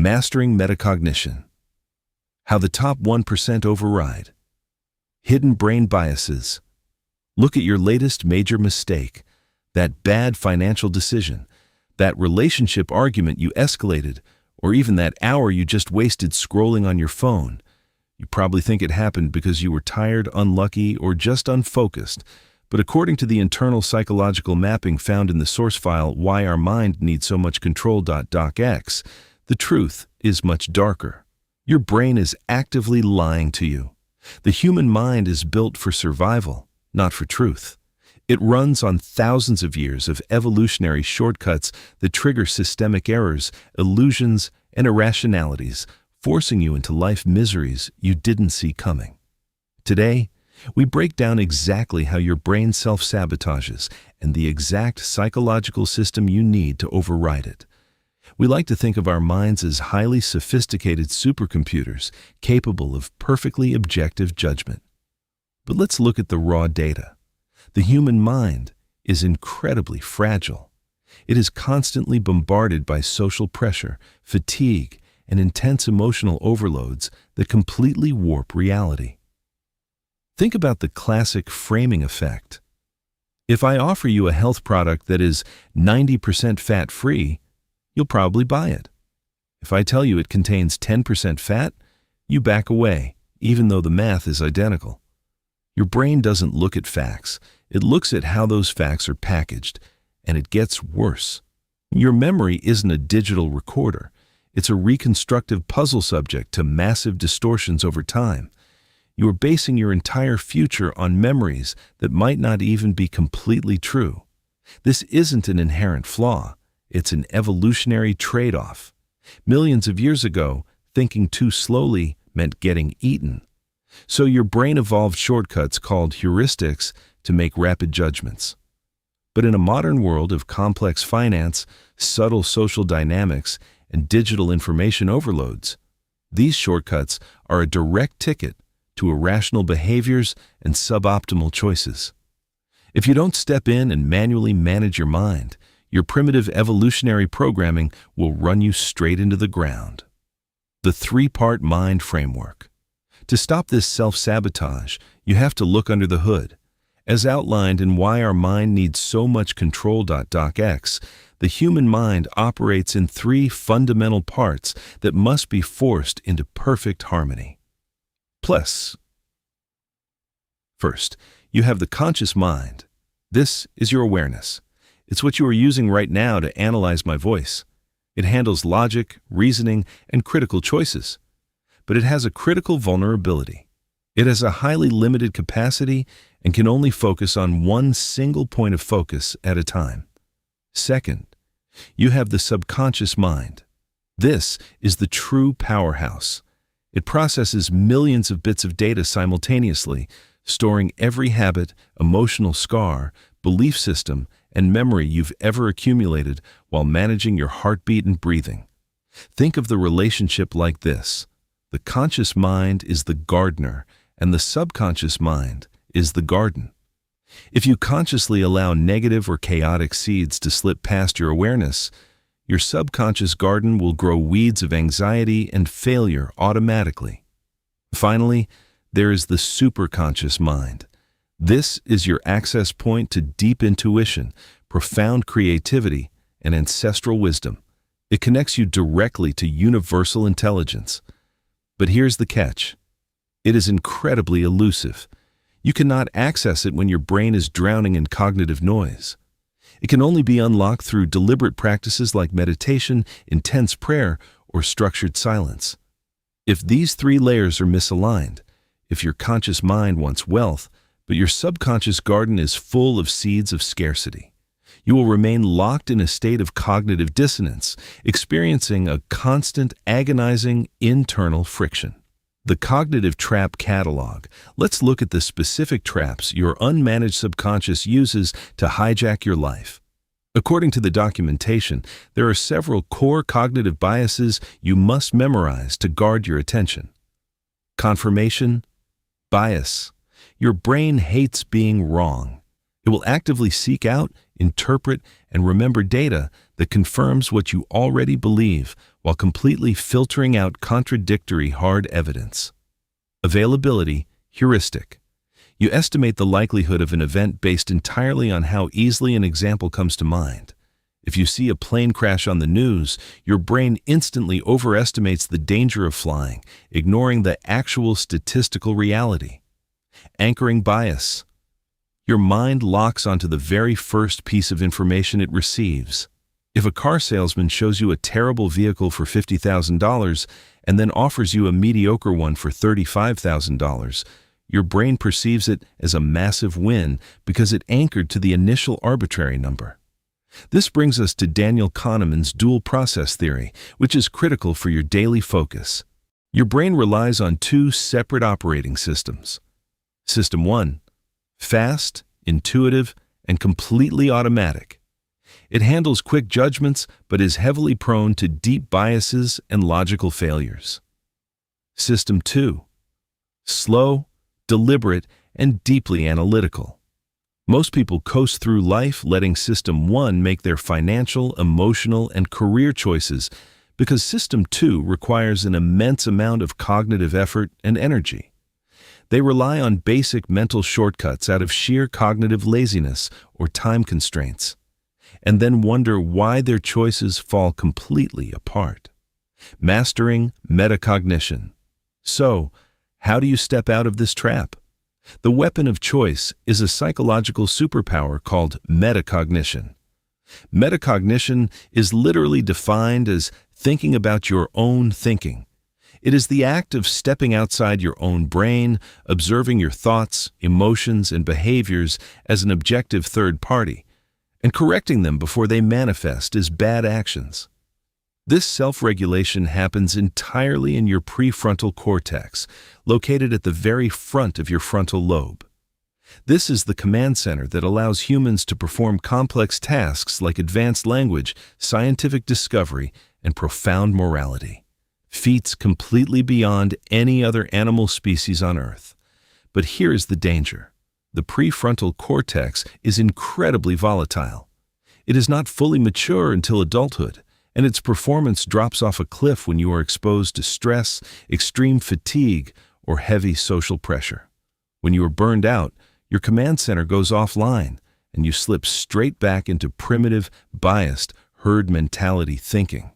Mastering metacognition. How the top 1% override. Hidden brain biases. Look at your latest major mistake, that bad financial decision, that relationship argument you escalated, or even that hour you just wasted scrolling on your phone. You probably think it happened because you were tired, unlucky, or just unfocused. But according to the internal psychological mapping found in the source file Why Our Mind Needs So Much Control.docx, the truth is much darker. Your brain is actively lying to you. The human mind is built for survival, not for truth. It runs on thousands of years of evolutionary shortcuts that trigger systemic errors, illusions, and irrationalities, forcing you into life miseries you didn't see coming. Today, we break down exactly how your brain self-sabotages and the exact psychological system you need to override it. We like to think of our minds as highly sophisticated supercomputers capable of perfectly objective judgment. But let's look at the raw data. The human mind is incredibly fragile. It is constantly bombarded by social pressure, fatigue, and intense emotional overloads that completely warp reality. Think about the classic framing effect. If I offer you a health product that is 90% fat-free, you'll probably buy it. If I tell you it contains 10% fat, you back away, even though the math is identical. Your brain doesn't look at facts. It looks at how those facts are packaged, and it gets worse. Your memory isn't a digital recorder. It's a reconstructive puzzle subject to massive distortions over time. You are basing your entire future on memories that might not even be completely true. This isn't an inherent flaw. It's an evolutionary trade-off. Millions of years ago, thinking too slowly meant getting eaten. So your brain evolved shortcuts called heuristics to make rapid judgments. But in a modern world of complex finance, subtle social dynamics, and digital information overloads, these shortcuts are a direct ticket to irrational behaviors and suboptimal choices. If you don't step in and manually manage your mind, your primitive evolutionary programming will run you straight into the ground. The three-part mind framework. To stop this self-sabotage, you have to look under the hood. As outlined in Why Our Mind Needs So Much Control.docx, the human mind operates in three fundamental parts that must be forced into perfect harmony. Plus, first, you have the conscious mind. This is your awareness. It's what you are using right now to analyze my voice. It handles logic, reasoning, and critical choices. But it has a critical vulnerability. It has a highly limited capacity and can only focus on one single point of focus at a time. Second, you have the subconscious mind. This is the true powerhouse. It processes millions of bits of data simultaneously, storing every habit, emotional scar, belief system, and memory you've ever accumulated while managing your heartbeat and breathing. Think of the relationship like this. The conscious mind is the gardener, and the subconscious mind is the garden. If you consciously allow negative or chaotic seeds to slip past your awareness, your subconscious garden will grow weeds of anxiety and failure automatically. Finally, there is the superconscious mind. This is your access point to deep intuition, profound creativity, and ancestral wisdom. It connects you directly to universal intelligence. But here's the catch. It is incredibly elusive. You cannot access it when your brain is drowning in cognitive noise. It can only be unlocked through deliberate practices like meditation, intense prayer, or structured silence. If these three layers are misaligned, if your conscious mind wants wealth, but your subconscious garden is full of seeds of scarcity, you will remain locked in a state of cognitive dissonance, experiencing a constant, agonizing internal friction. The Cognitive Trap Catalog. Let's look at the specific traps your unmanaged subconscious uses to hijack your life. According to the documentation, there are several core cognitive biases you must memorize to guard your attention. Confirmation bias. Your brain hates being wrong. It will actively seek out, interpret, and remember data that confirms what you already believe while completely filtering out contradictory hard evidence. Availability, heuristic. You estimate the likelihood of an event based entirely on how easily an example comes to mind. If you see a plane crash on the news, your brain instantly overestimates the danger of flying, ignoring the actual statistical reality. Anchoring bias. Your mind locks onto the very first piece of information it receives. If a car salesman shows you a terrible vehicle for $50,000 and then offers you a mediocre one for $35,000, your brain perceives it as a massive win because it anchored to the initial arbitrary number. This brings us to Daniel Kahneman's dual process theory, which is critical for your daily focus. Your brain relies on two separate operating systems. System 1, fast, intuitive, and completely automatic. It handles quick judgments but is heavily prone to deep biases and logical failures. System 2, slow, deliberate, and deeply analytical. Most people coast through life letting System 1 make their financial, emotional, and career choices because System 2 requires an immense amount of cognitive effort and energy. They rely on basic mental shortcuts out of sheer cognitive laziness or time constraints, and then wonder why their choices fall completely apart. Mastering metacognition. So, how do you step out of this trap? The weapon of choice is a psychological superpower called metacognition. Metacognition is literally defined as thinking about your own thinking. It is the act of stepping outside your own brain, observing your thoughts, emotions, and behaviors as an objective third party, and correcting them before they manifest as bad actions. This self-regulation happens entirely in your prefrontal cortex, located at the very front of your frontal lobe. This is the command center that allows humans to perform complex tasks like advanced language, scientific discovery, and profound morality. Feats completely beyond any other animal species on Earth. But here is the danger. The prefrontal cortex is incredibly volatile. It is not fully mature until adulthood, and its performance drops off a cliff when you are exposed to stress, extreme fatigue, or heavy social pressure. When you are burned out, your command center goes offline, and you slip straight back into primitive, biased, herd mentality thinking.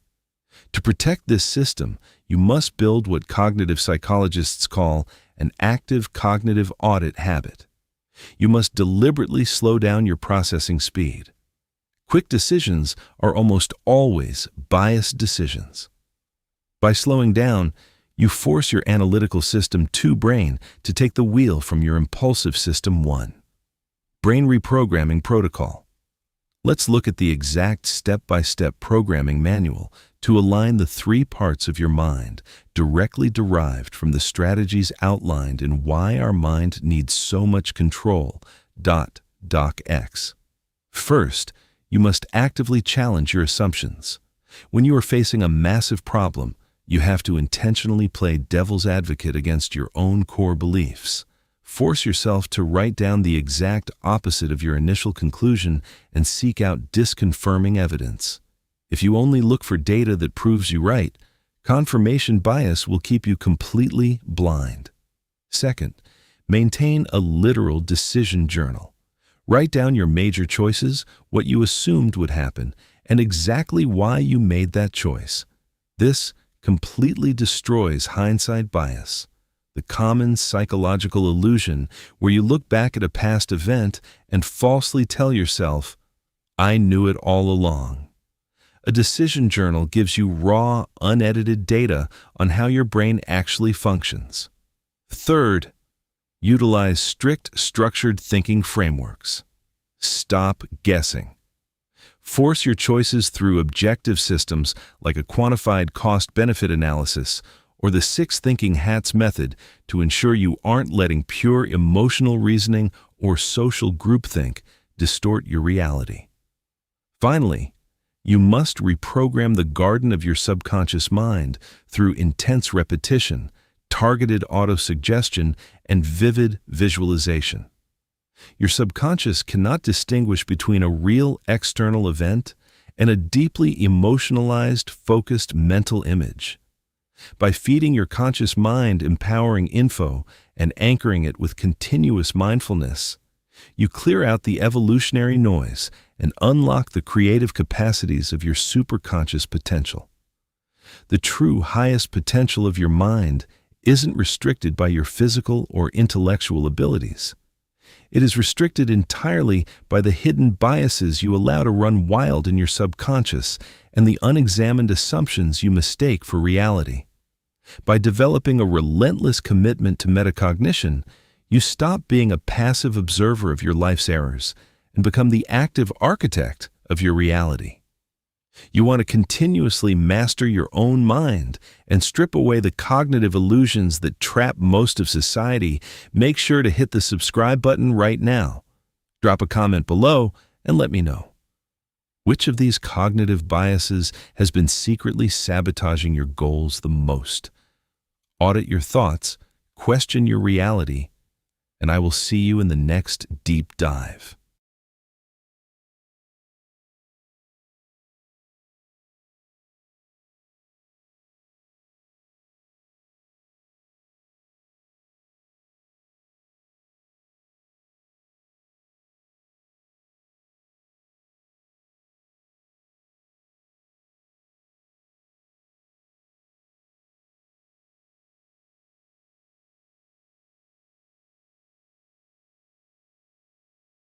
To protect this system, you must build what cognitive psychologists call an active cognitive audit habit. You must deliberately slow down your processing speed. Quick decisions are almost always biased decisions. By slowing down, you force your analytical system 2 brain to take the wheel from your impulsive system 1. Brain reprogramming protocol. Let's look at the exact step-by-step programming manual to align the 3 parts of your mind directly derived from the strategies outlined in Why Our Mind Needs So Much Control. Docx. First, you must actively challenge your assumptions. When you are facing a massive problem, you have to intentionally play devil's advocate against your own core beliefs. Force yourself to write down the exact opposite of your initial conclusion and seek out disconfirming evidence. If you only look for data that proves you right, confirmation bias will keep you completely blind. Second, maintain a literal decision journal. Write down your major choices, what you assumed would happen, and exactly why you made that choice. This completely destroys hindsight bias, the common psychological illusion where you look back at a past event and falsely tell yourself, "I knew it all along." A decision journal gives you raw, unedited data on how your brain actually functions. Third, utilize strict, structured thinking frameworks. Stop guessing. Force your choices through objective systems like a quantified cost-benefit analysis or the 6 thinking hats method to ensure you aren't letting pure emotional reasoning or social groupthink distort your reality. Finally, you must reprogram the garden of your subconscious mind through intense repetition, targeted autosuggestion, and vivid visualization. Your subconscious cannot distinguish between a real external event and a deeply emotionalized, focused mental image. By feeding your conscious mind empowering info and anchoring it with continuous mindfulness, you clear out the evolutionary noise and unlock the creative capacities of your superconscious potential. The true highest potential of your mind isn't restricted by your physical or intellectual abilities. It is restricted entirely by the hidden biases you allow to run wild in your subconscious and the unexamined assumptions you mistake for reality. By developing a relentless commitment to metacognition, you stop being a passive observer of your life's errors and become the active architect of your reality. You want to continuously master your own mind and strip away the cognitive illusions that trap most of society. Make sure to hit the subscribe button right now. Drop a comment below and let me know. Which of these cognitive biases has been secretly sabotaging your goals the most? Audit your thoughts, question your reality, and I will see you in the next deep dive.